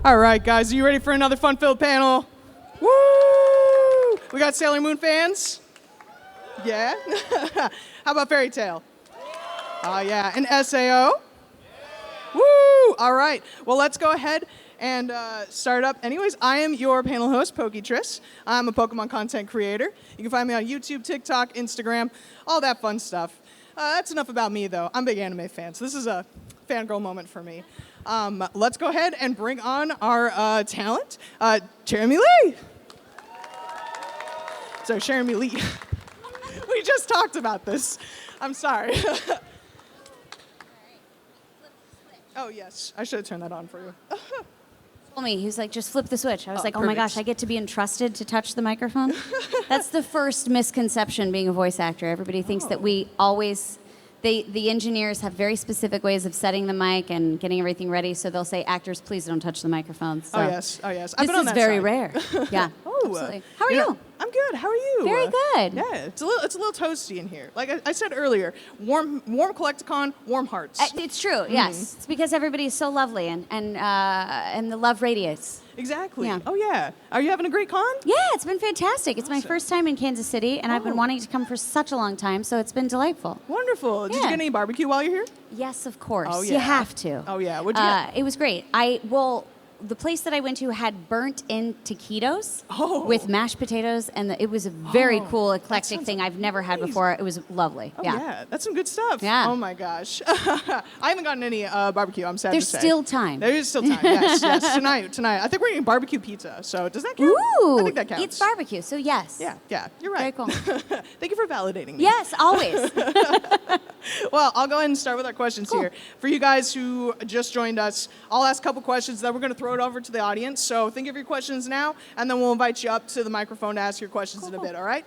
All right, guys, are you ready for another fun-filled panel? Woo! We got Sailor Moon fans? Yeah? How about Fairy Tale? Oh, yeah. And SAO? Woo! All right. Well, let's go ahead and start up. Anyways, I am your panel host, Poketris. I'm a Pokemon content creator. You can find me on YouTube, TikTok, Instagram, all that fun stuff. That's enough about me, though. I'm a big anime fan, so this is a fangirl moment for me. Let's go ahead and bring on our talent, Cherami Leigh. So, Cherami Leigh. We just talked about this. I'm sorry. Oh, yes. I should have turned that on for you. Told me, he was like, just flip the switch. I was like, oh perfect. my gosh, I get to be entrusted to touch the microphone? That's the first misconception being a voice actor. Everybody thinks that we always, the engineers have very specific ways of setting the mic and getting everything ready, so they'll say, actors, please don't touch the microphone. So Oh, yes. I've this been on is that very side. rare. Yeah, absolutely. How are you? I'm good. How are you? Very good. Yeah, it's a little toasty in here. Like I said earlier, warm Collecticon, warm hearts. It's true, yes. It's because everybody is so lovely and the love radiates. Exactly. Yeah. Oh, yeah. Are you having a great con? Yeah, it's been fantastic. It's my first time in Kansas City, and I've been wanting to come for such a long time, so it's been delightful. Wonderful. Did you Yeah. get any barbecue while you're here? Yes, of course. Oh, yeah. You have to. Oh, yeah. What'd you get? It was great. The place that I went to had burnt-in taquitos with mashed potatoes, and it was a very cool, eclectic thing I've never had before. It was lovely. Oh, yeah. That's some good stuff. Yeah. Oh, my gosh. I haven't gotten any barbecue, I'm sad There's to say. still time. There is still time, yes. Tonight. I think we're eating barbecue pizza, so does that count? Ooh, I think that counts. it's barbecue, so yes. Yeah, you're right. Very cool. Thank you for validating me. Yes, always. Well, I'll go ahead and start with our questions here. For you guys who just joined us, I'll ask a couple questions, then we're going to throw it over to the audience. So think of your questions now, and then we'll invite you up to the microphone to ask your questions in a bit, all right?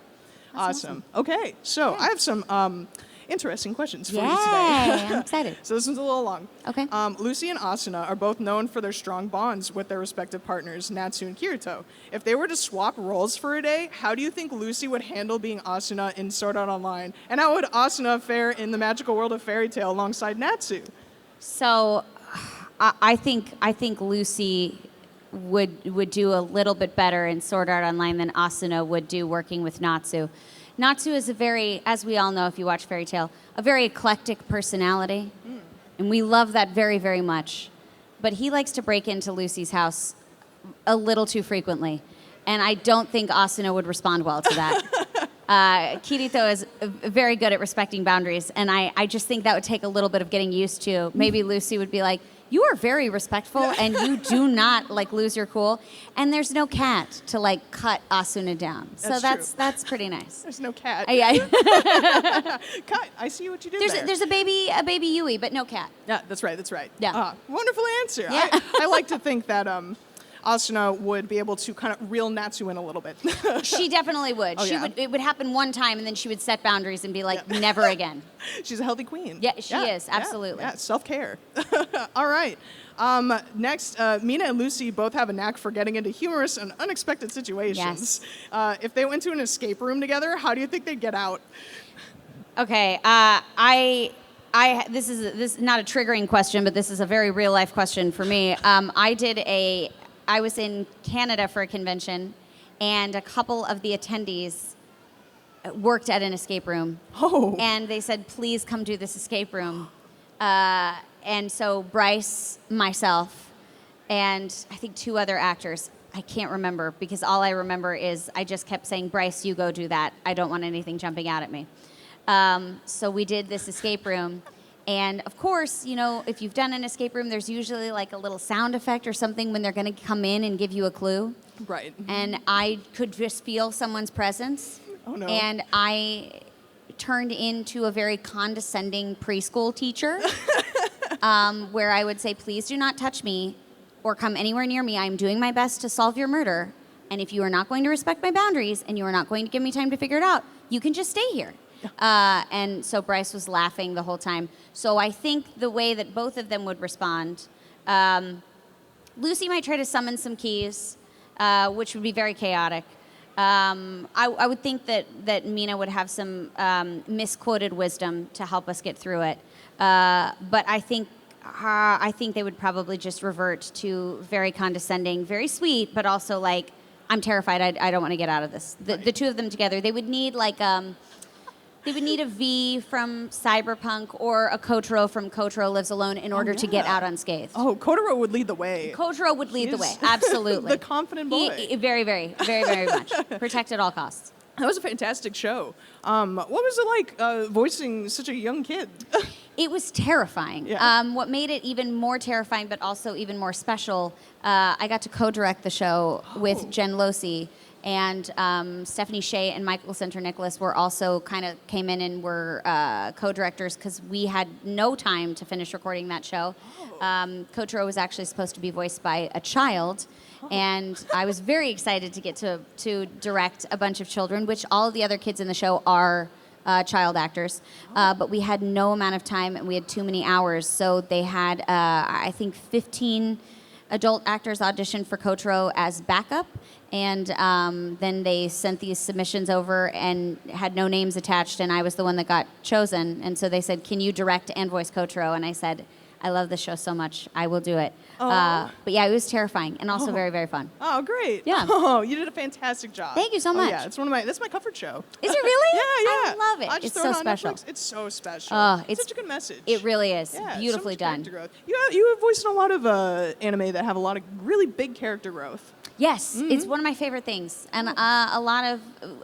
Awesome. Okay, so I have some interesting questions for you today. I'm excited. So this one's a little long. Okay. Lucy and Asuna are both known for their strong bonds with their respective partners, Natsu and Kirito. If they were to swap roles for a day, how do you think Lucy would handle being Asuna in Sword Art Online? And how would Asuna fare in the magical world of Fairy Tale alongside Natsu? So I think Lucy would do a little bit better in Sword Art Online than Asuna would do working with Natsu. Natsu is a very, as we all know if you watch Fairy Tale, a very eclectic personality. And we love that very, very much. But he likes to break into Lucy's house a little too frequently. And I don't think Asuna would respond well to that. Kirito is very good at respecting boundaries. And I just think that would take a little bit of getting used to. Maybe Lucy would be like, you are very respectful and you do not lose your cool. And there's no cat to cut Asuna down. So that's pretty nice. There's no cat. Yeah. Cut. I see what you did there. There's a baby Yui, but no cat. Yeah, that's right. Yeah. Wonderful answer. Yeah. I like to think that Asuna would be able to kind of reel Natsu in a little bit. She definitely would. It would happen one time, and then she would set boundaries and be like, never again. She's a healthy queen. Yeah, she is, absolutely. Yeah, self-care. All right. Next, Mina and Lucy both have a knack for getting into humorous and unexpected situations. Yes. If they went to an escape room together, how do you think they'd get out? Okay, this is not a triggering question, but this is a very real life question for me. I was in Canada for a convention, and a couple of the attendees worked at an escape room. Oh. And they said, please come do this escape room. And so Bryce, myself, and I think two other actors, I can't remember, because all I remember is I just kept saying, Bryce, you go do that. I don't want anything jumping out at me. So we did this escape room. And of course, if you've done an escape room, there's usually a little sound effect or something when they're going to come in and give you a clue. Right. And I could just feel someone's presence. Oh, no. And I turned into a very condescending preschool teacher where I would say, please do not touch me or come anywhere near me. I'm doing my best to solve your murder. And if you are not going to respect my boundaries and you are not going to give me time to figure it out, you can just stay here. And so Bryce was laughing the whole time. So I think the way that both of them would respond, Lucy might try to summon some keys, which would be very chaotic. I would think that Mina would have some misquoted wisdom to help us get through it. But I think I think they would probably just revert to very condescending, very sweet, but also like, I'm terrified. I don't want to get out of this. The two of them together, they would need like they would need a V from Cyberpunk or a Kotaro from Kotaro Lives Alone in order to get out unscathed. Oh, Kotaro would lead the way. Kotaro would lead the way, He's absolutely. the confident boy. Very, very, very, very much. Protect at all costs. That was a fantastic show. What was it like voicing such a young kid? It was terrifying. Yeah. What made it even more terrifying, but also even more special, I got to co-direct the show with Jen Losey, and Stephanie Shea and Michael Center Nicholas were also kind of came in and were co-directors because we had no time to finish recording that show. Kotaro was actually supposed to be voiced by a child. And I was very excited to get to direct a bunch of children, which all of the other kids in the show are child actors. But we had no amount of time and we had too many hours. So they had, I think, 15 adult actors audition for Kotaro as backup. And then they sent these submissions over and had no names attached. And I was the one that got chosen. And so they said, "Can you direct and voice Kotaro?" And I said, "I love this show so much. I will do it." But yeah, it was terrifying and also very, very fun. Oh, great. Yeah. Oh, you did a fantastic job. Thank you so much. Yeah, that's my comfort show. Is it really? Yeah. I love it. I just It's throw so it on special. Netflix. It's so special. It's such a good message. It really is. Yeah, Beautifully so much done. character growth. You have voiced in a lot of anime that have a lot of really big character growth. Yes, it's one of my favorite things. And a lot of,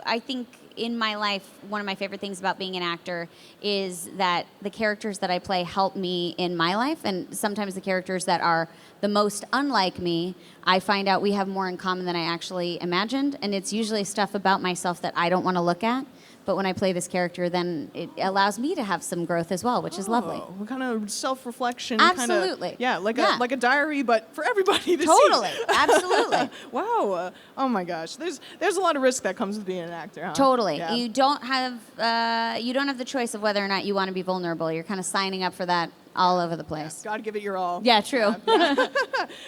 I think in my life, one of my favorite things about being an actor is that the characters that I play help me in my life. And sometimes the characters that are the most unlike me, I find out we have more in common than I actually imagined. And it's usually stuff about myself that I don't want to look at. But when I play this character, then it allows me to have some growth as well, which is lovely. What kind of self-reflection? Absolutely. Like a diary, but for everybody to see. Totally. Absolutely. Wow. Oh my gosh. There's a lot of risk that comes with being an actor, huh? Totally. Yeah. You don't have the choice of whether or not you want to be vulnerable. You're kind of signing up for that all over the place. Gotta give it your all. Yeah, true. Yeah.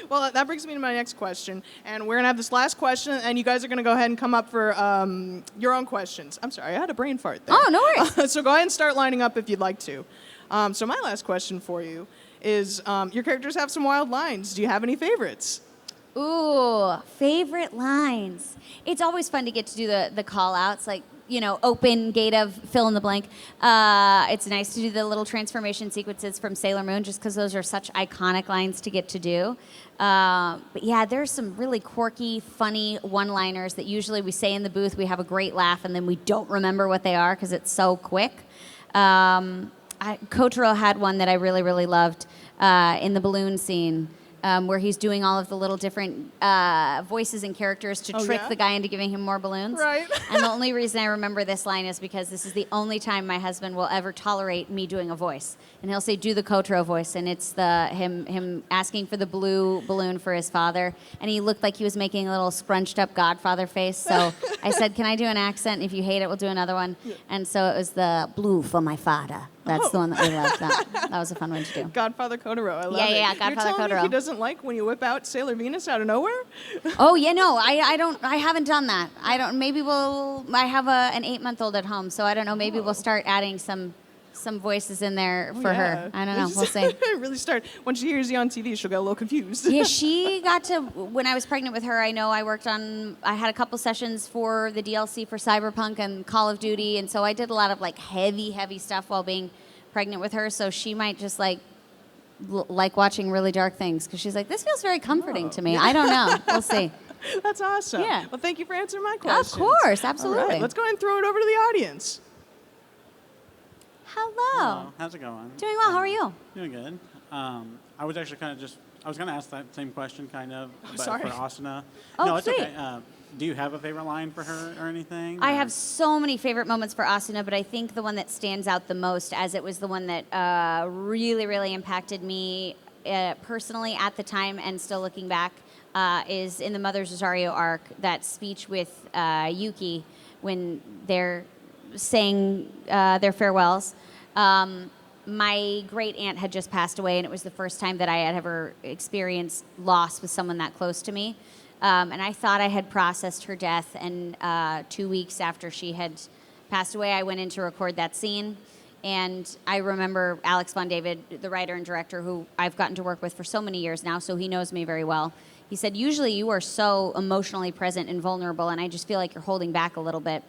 Well, that brings me to my next question, and we're gonna have this last question, and you guys are gonna go ahead and come up for your own questions. I'm sorry, I had a brain fart there. Oh, no worries. So go ahead and start lining up if you'd like to. So my last question for you is, your characters have some wild lines. Do you have any favorites? Ooh, favorite lines. It's always fun to get to do the call outs, like, open gate of fill in the blank. It's nice to do the little transformation sequences from Sailor Moon just because those are such iconic lines to get to do. But yeah, there's some really quirky, funny one-liners that usually we say in the booth, we have a great laugh, and then we don't remember what they are because it's so quick. Kotaro had one that I really, really loved in the balloon scene. Where he's doing all of the little different voices and characters to trick the guy into giving him more balloons. Right. And the only reason I remember this line is because this is the only time my husband will ever tolerate me doing a voice. And he'll say, "Do the Kotaro voice," and it's him asking for the blue balloon for his father. And he looked like he was making a little scrunched up Godfather face. So I said, "Can I do an accent? If you hate it, we'll do another one." Yeah. And so it was the blue for my father. That's the one that we loved. That was a fun one to do. Godfather Kotaro, I love it. Yeah, Godfather You're telling Kotaro. me he doesn't like when you whip out Sailor Venus out of nowhere? Oh yeah, no, I haven't done that. I don't. Maybe I have an 8-month-old at home, so I don't know. Maybe we'll start adding some voices in there for her. I don't know. We'll see. Really start. When she hears you on TV, she'll get a little confused. Yeah, she got to. When I was pregnant with her, I know I had a couple sessions for the DLC for Cyberpunk and Call of Duty, and so I did a lot of like heavy stuff while being pregnant with her. So she might just like watching really dark things because she's like, "This feels very comforting to me." I don't know. We'll see. That's awesome. Yeah. Well, thank you for answering my questions. Of course, absolutely. All right, let's go ahead and throw it over to the audience. Hello. How's it going? Doing well. How are you? Doing good. I was actually I was going to ask that same question but Sorry. for Asuna. Oh, no, it's sweet. okay. Do you have a favorite line for her or anything? I or? have so many favorite moments for Asuna, but I think the one that stands out the most, as it was the one that really, really impacted me personally at the time and still looking back, is in the Mother's Rosario arc, that speech with Yuki when they're saying their farewells. My great aunt had just passed away, and it was the first time that I had ever experienced loss with someone that close to me. And I thought I had processed her death, and 2 weeks after she had passed away, I went in to record that scene. And I remember Alex Von David, the writer and director, who I've gotten to work with for so many years now, so he knows me very well. He said, usually you are so emotionally present and vulnerable, and I just feel like you're holding back a little bit.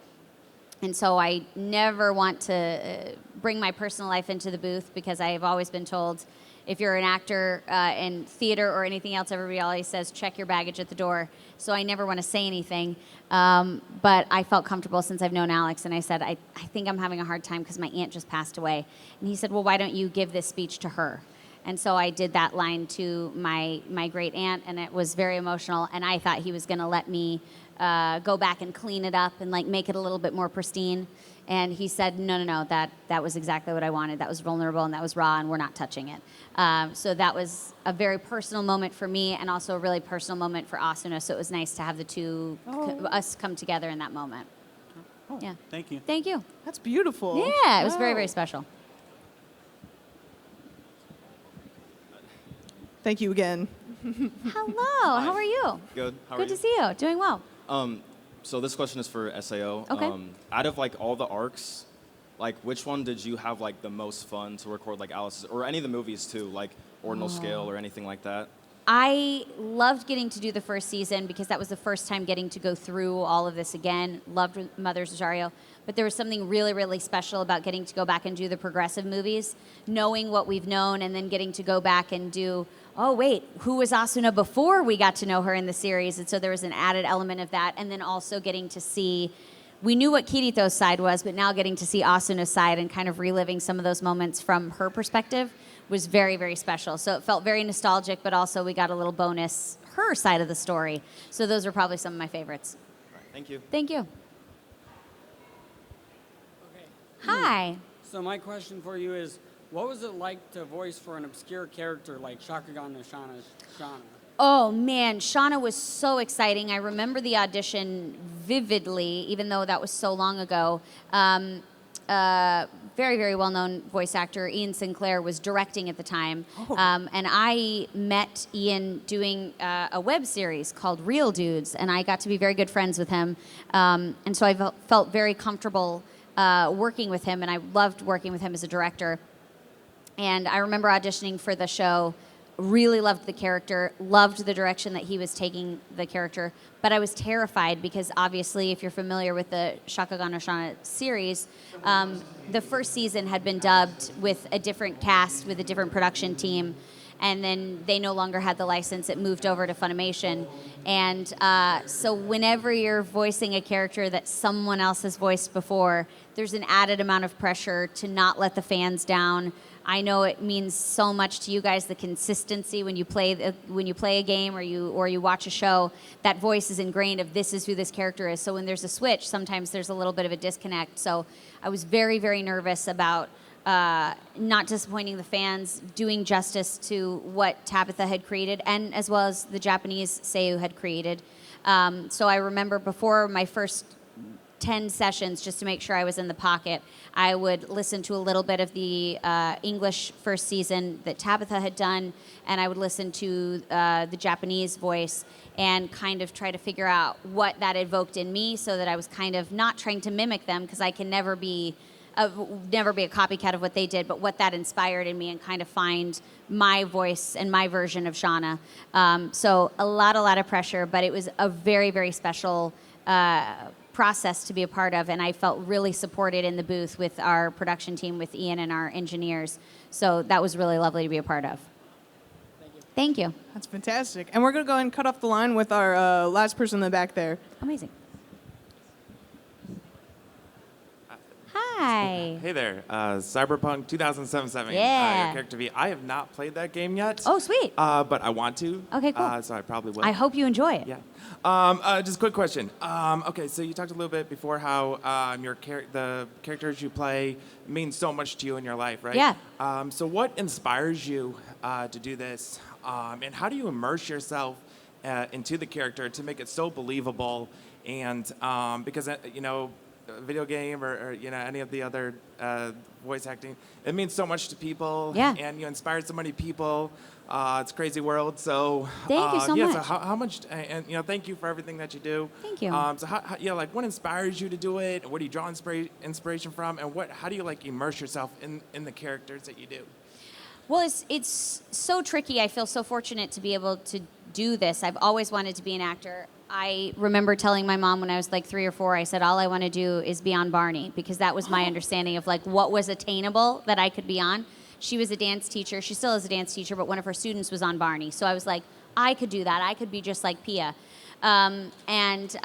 And so I never want to bring my personal life into the booth, because I have always been told, if you're an actor in theater or anything else, everybody always says, check your baggage at the door. So I never want to say anything. But I felt comfortable since I've known Alex, and I said, I think I'm having a hard time because my aunt just passed away. And he said, well, why don't you give this speech to her? And so I did that line to my great aunt, and it was very emotional. And I thought he was going to let me go back and clean it up and like make it a little bit more pristine. And he said, no, that was exactly what I wanted. That was vulnerable and that was raw, and we're not touching it. So that was a very personal moment for me, and also a really personal moment for Asuna. So it was nice to have the two, us come together in that moment. Oh, Yeah. Thank you. Thank you. That's beautiful. Yeah, it was very, Wow. very special. Thank you again. Hello, how are you? Good. How are Good you? to see you. Doing well. So this question is for SAO. Okay. Out of like all the arcs, like which one did you have like the most fun to record, like Alice's, or any of the movies too, like Ordinal Scale or anything like that? I loved getting to do the first season because that was the first time getting to go through all of this again. Loved Mother's Rosario. But there was something really, really special about getting to go back and do the progressive movies, knowing what we've known, and then getting to go back and do, oh, wait, who was Asuna before we got to know her in the series? And so there was an added element of that. And then also getting to see, we knew what Kirito's side was, but now getting to see Asuna's side and kind of reliving some of those moments from her perspective was very, very special. So it felt very nostalgic, but also we got a little bonus, her side of the story. So those are probably some of my favorites. All right, thank you. Thank you. Okay. Hi. So my question for you is, what was it like to voice for an obscure character like Shakugan no Shana? Oh man, Shauna was so exciting. I remember the audition vividly, even though that was so long ago. Very, very well-known voice actor Ian Sinclair was directing at the time, and I met Ian doing a web series called Real Dudes, and I got to be very good friends with him, and so I felt very comfortable working with him, and I loved working with him as a director. And I remember auditioning for the show, really loved the character, loved the direction that he was taking the character, but I was terrified because obviously if you're familiar with the Shakugan no Shana series, the first season had been dubbed with a different cast, with a different production team, and then they no longer had the license. It moved over to Funimation. And so whenever you're voicing a character that someone else has voiced before, there's an added amount of pressure to not let the fans down. I know it means so much to you guys, the consistency when you play a game or you watch a show. That voice is ingrained of this is who this character is. So when there's a switch, sometimes there's a little bit of a disconnect. So I was very, very nervous about not disappointing the fans, doing justice to what Tabitha had created, and as well as the Japanese Seiyu had created. So I remember before my first 10 sessions, just to make sure I was in the pocket, I would listen to a little bit of the English first season that Tabitha had done, and I would listen to the Japanese voice and kind of try to figure out what that evoked in me, so that I was kind of not trying to mimic them, because I can never be a copycat of what they did, but what that inspired in me, and kind of find my voice and my version of Shauna. So a lot of pressure, but it was a very, very special process to be a part of, and I felt really supported in the booth with our production team, with Ian and our engineers. So that was really lovely to be a part of. Thank you. That's fantastic. And we're going to go ahead and cut off the line with our last person in the back there. Amazing. Hi. Hey there, Cyberpunk 2077. Yeah. Your character V. I have not played that game yet. Oh, sweet. But I want to. Okay, cool. So I probably will. I hope you enjoy it. Yeah. Just a quick question. Okay, so you talked a little bit before how the characters you play mean so much to you in your life, right? Yeah. So what inspires you to do this? And how do you immerse yourself into the character to make it so believable? And because, video game or any of the other voice acting. It means so much to people. Yeah. And you inspired so many people. It's a crazy world. So Thank you so much. So how much? And thank you for everything that you do. Thank you. So like what inspires you to do it? Where do you draw inspiration from? And how do you like immerse yourself in the characters that you do? Well, it's so tricky. I feel so fortunate to be able to do this. I've always wanted to be an actor. I remember telling my mom when I was like 3 or 4, I said, all I want to do is be on Barney, because that was my understanding of like what was attainable that I could be on. She was a dance teacher. She still is a dance teacher, but one of her students was on Barney. So I was like, I could do that. I could be just like Pia. And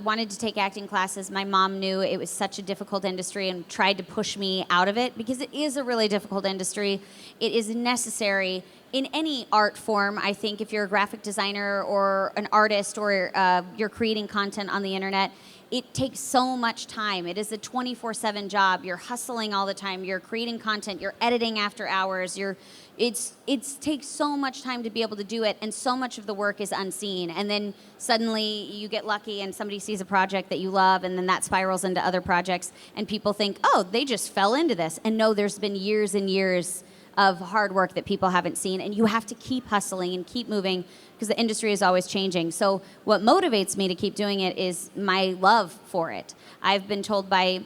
wanted to take acting classes. My mom knew it was such a difficult industry and tried to push me out of it, because it is a really difficult industry. It is necessary in any art form. I think if you're a graphic designer or an artist or you're creating content on the internet, it takes so much time. It is a 24/7 job. You're hustling all the time. You're creating content. You're editing after hours. It takes so much time to be able to do it, and so much of the work is unseen. And then suddenly you get lucky and somebody sees a project that you love, and then that spirals into other projects, and people think, oh, they just fell into this. And no, there's been years and years of hard work that people haven't seen, and you have to keep hustling and keep moving, because the industry is always changing. So what motivates me to keep doing it is my love for it. I've been told by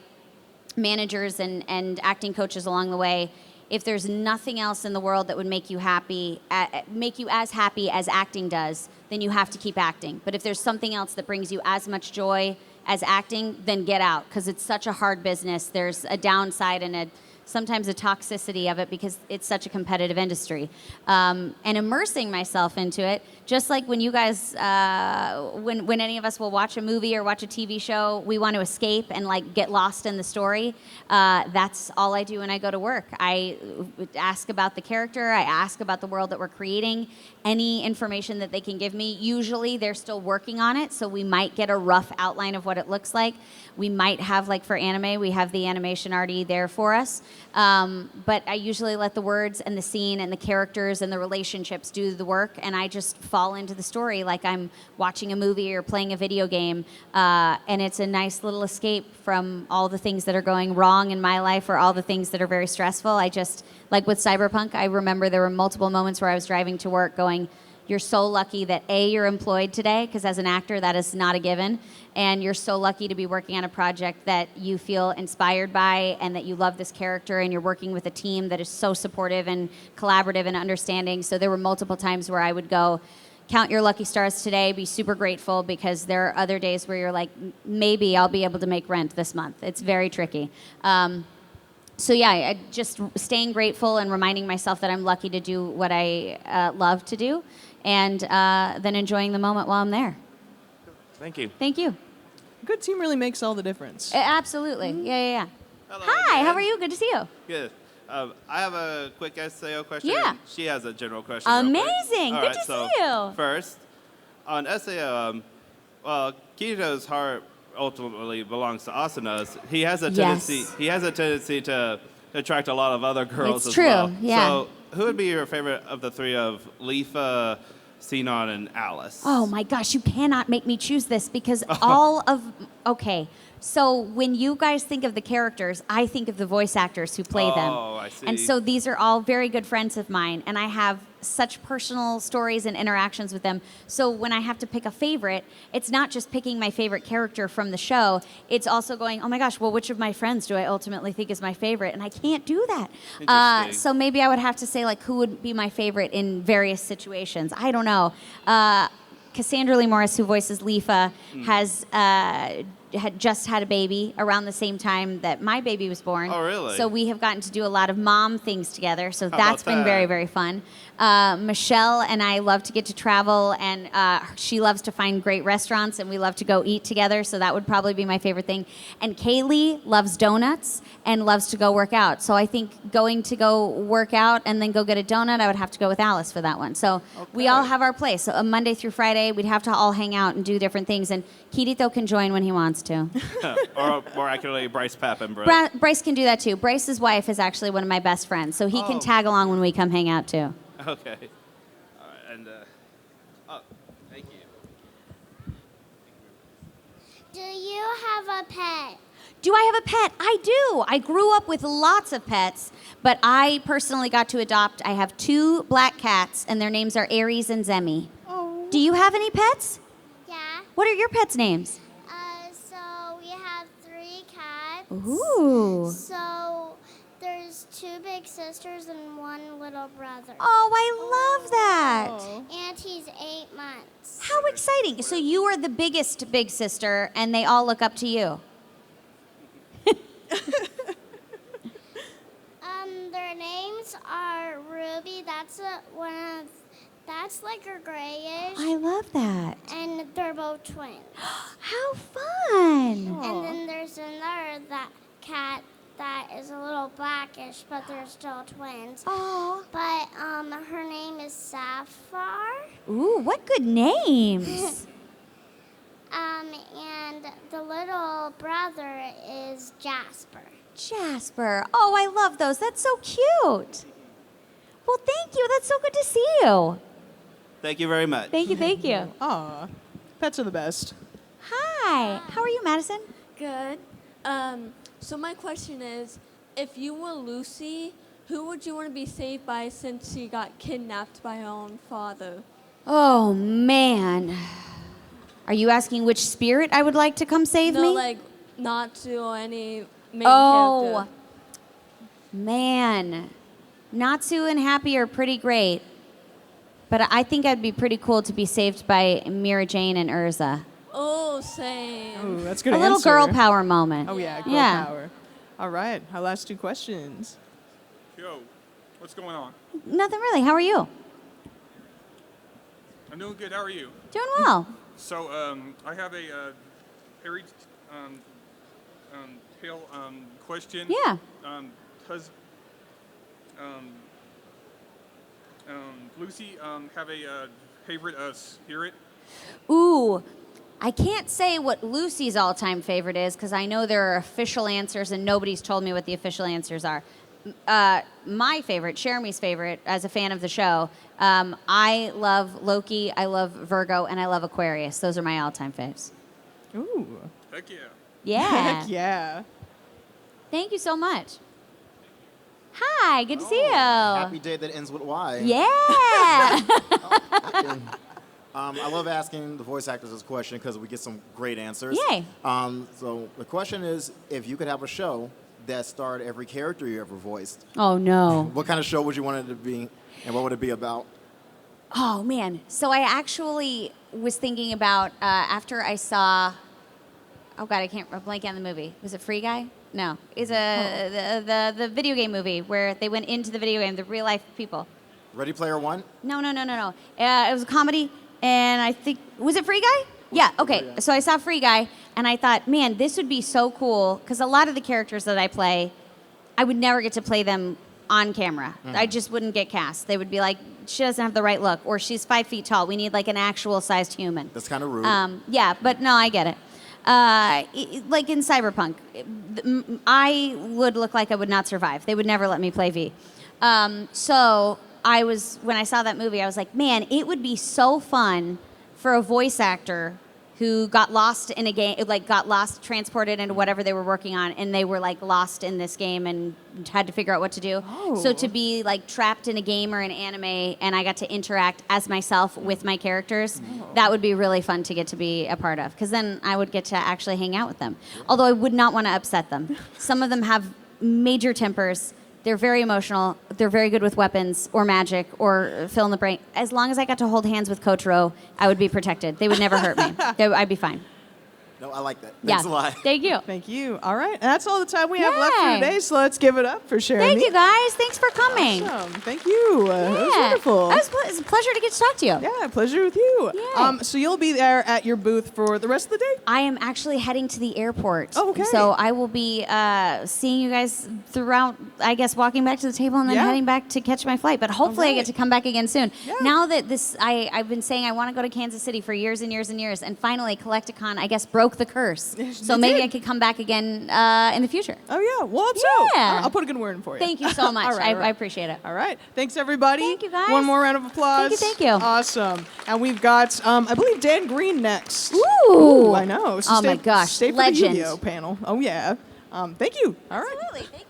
managers and acting coaches along the way, if there's nothing else in the world that would make you happy, make you as happy as acting does, then you have to keep acting. But if there's something else that brings you as much joy as acting, then get out, because it's such a hard business. There's a downside and sometimes a toxicity of it, because it's such a competitive industry. And immersing myself into it, just like when you guys, when any of us will watch a movie or watch a TV show, we want to escape and like get lost in the story. That's all I do when I go to work. I ask about the character. I ask about the world that we're creating. Any information that they can give me. Usually they're still working on it, so we might get a rough outline of what it looks like. We might have, like for anime, we have the animation already there for us. But I usually let the words and the scene and the characters and the relationships do the work, and I just fall into the story like I'm watching a movie or playing a video game. And it's a nice little escape from all the things that are going wrong in my life or all the things that are very stressful. I just, like with Cyberpunk, I remember there were multiple moments where I was driving to work going, you're so lucky that A, you're employed today, because as an actor, that is not a given. And you're so lucky to be working on a project that you feel inspired by and that you love this character, and you're working with a team that is so supportive and collaborative and understanding. So there were multiple times where I would go, count your lucky stars today, be super grateful, because there are other days where you're like, maybe I'll be able to make rent this month. It's very tricky. So yeah, I just staying grateful and reminding myself that I'm lucky to do what I love to do, and then enjoying the moment while I'm there. Thank you. Thank you. A good team really makes all the difference. Absolutely. Yeah. Hello, Hi, again. how are you? Good to see you. Good. I have a quick SAO question. Yeah. And she has a general question. real quick. Amazing. All Good right, to so see you. First, on SAO, well, Kirito's heart ultimately belongs to Asuna's. He has a tendency. Yes. He has a tendency to attract a lot of other girls It's as true, well. yeah. So, who would be your favorite of the three of Leigh, Sinon, and Alice? Oh my gosh, you cannot make me choose this, because all of, okay. So when you guys think of the characters, I think of the voice actors who play them. Oh, I see. And so these are all very good friends of mine, and I have such personal stories and interactions with them. So when I have to pick a favorite, it's not just picking my favorite character from the show. It's also going, oh my gosh, well, which of my friends do I ultimately think is my favorite? And I can't do that. Interesting. So maybe I would have to say, like, who would be my favorite in various situations? I don't know. Cassandra Lee Morris, who voices Leigh, has had just had a baby around the same time that my baby was born. Oh, really? So we have gotten to do a lot of mom things together. So How that's about been very, that? very fun. Michelle and I love to get to travel, and she loves to find great restaurants, and we love to go eat together. So that would probably be my favorite thing. And Kaylee loves donuts and loves to go work out. So I think going to go work out and then go get a donut, I would have to go with Alice for that one. So we all have our place. So Monday through Friday, we'd have to all hang out and do different things. And Kirito can join when he wants to. Or more accurately, Bryce Pappenbrett. Bryce can do that too. Bryce's wife is actually one of my best friends, so he can tag along when we come hang out too. Okay. All right, and thank you. Do you have a pet? Do I have a pet? I do. I grew up with lots of pets, but I personally got to adopt. I have 2 black cats, and their names are Aries and Zemi. Oh. Do you have any pets? Yeah. What are your pets' names? So we have 3 cats. Ooh. So there's 2 big sisters and 1 little brother. Oh, I love that. Oh. And he's 8 months. How exciting. So you are the biggest big sister, and they all look up to you. Their names are Ruby. That's that's like a grayish. I love that. And they're both twins. How fun. And then there's another cat that is a little blackish, but they're still twins. Oh. But her name is Sapphire. Ooh, what good names. And the little brother is Jasper. Jasper. Oh, I love those. That's so cute. Well, thank you. That's so good to see you. Thank you very much. Thank you, thank you. Aw, pets are the best. Hi. How are you, Madison? Good. So my question is, if you were Lucy, who would you want to be saved by since she got kidnapped by her own father? Oh, man. Are you asking which spirit I would like to come save No, me? like Natsu or any main Oh, character. man. Natsu and Happy are pretty great. But I think I'd be pretty cool to be saved by Mira Jane and Urza. Oh, same. Ooh, that's a good A little answer. girl power moment. Oh, yeah, girl Yeah. power. All right, our last 2 questions. Yo, what's going on? Nothing really. How are you? I'm doing good. How are you? Doing well. So, I have a very tail question. Yeah. Does Lucy have a favorite spirit? Ooh, I can't say what Lucy's all-time favorite is because I know there are official answers and nobody's told me what the official answers are. My favorite, Cherami's favorite, as a fan of the show, I love Loki, I love Virgo, and I love Aquarius. Those are my all-time faves. Ooh. Heck yeah. Yeah. Heck yeah. Thank you so much. Hi, good to see you. Happy day that ends with Y. Yeah. I love asking the voice actors this question because we get some great answers. Yay. So the question is, if you could have a show that starred every character you ever voiced, Oh, no. what kind of show would you want it to be, and what would it be about? Oh, man. So I actually was thinking about after I saw, oh, God, I can't blank on the movie. Was it Free Guy? No. It's the video game movie where they went into the video game, the real life people. Ready Player One? No. It was a comedy, and I think, was it Free Guy? Yeah, okay. So I saw Free Guy, and I thought, man, this would be so cool, because a lot of the characters that I play, I would never get to play them on camera. I just wouldn't get cast. They would be like, she doesn't have the right look, or she's 5 feet tall. We need like an actual sized human. That's kind of rude. Yeah, but no, I get it. Like in Cyberpunk, I would look like I would not survive. They would never let me play V. So when I saw that movie, I was like, man, it would be so fun for a voice actor who got lost in a game, like got lost, transported into whatever they were working on, and they were like lost in this game and had to figure out what to do. So to be like trapped in a game or an anime, and I got to interact as myself with my characters, that would be really fun to get to be a part of, because then I would get to actually hang out with them. Although I would not want to upset them. Some of them have major tempers. They're very emotional. They're very good with weapons or magic or fill in the blank. As long as I got to hold hands with Kotaro, I would be protected. They would never hurt me. I'd be fine. No, I like that. Thanks a lot. Thank you. Thank you. All right, that's all the time we have left Yay. for today, so let's give it up for Cherami. Thank you, guys. Thanks for coming. Awesome. Thank you. That was wonderful. It's a pleasure to get to talk to you. Yeah, pleasure with you. Yeah. So you'll be there at your booth for the rest of the day? I am actually heading to the airport. Oh, okay. So I will be seeing you guys throughout, I guess, walking back to the table and then Yeah. heading back to catch my flight. But hopefully I right. get to come back again soon. Yeah. Now that I've been saying I want to go to Kansas City for years and years and years, and finally Collecticon, I guess, broke the curse. So It maybe did. I could come back again in the future. Oh, yeah. Well, hope so. Yeah. I'll put a good word in for you. Thank you so much. All right, all right. I appreciate it. All right. Thanks, everybody. Thank you, guys. One more round of applause. Thank you. Awesome. And we've got, I believe, Dan Green next. Ooh. I know. So Oh, my gosh. Stay for Legend. the Yu-Gi-Oh panel. Oh, yeah. Thank you. All right. Absolutely. Thank you.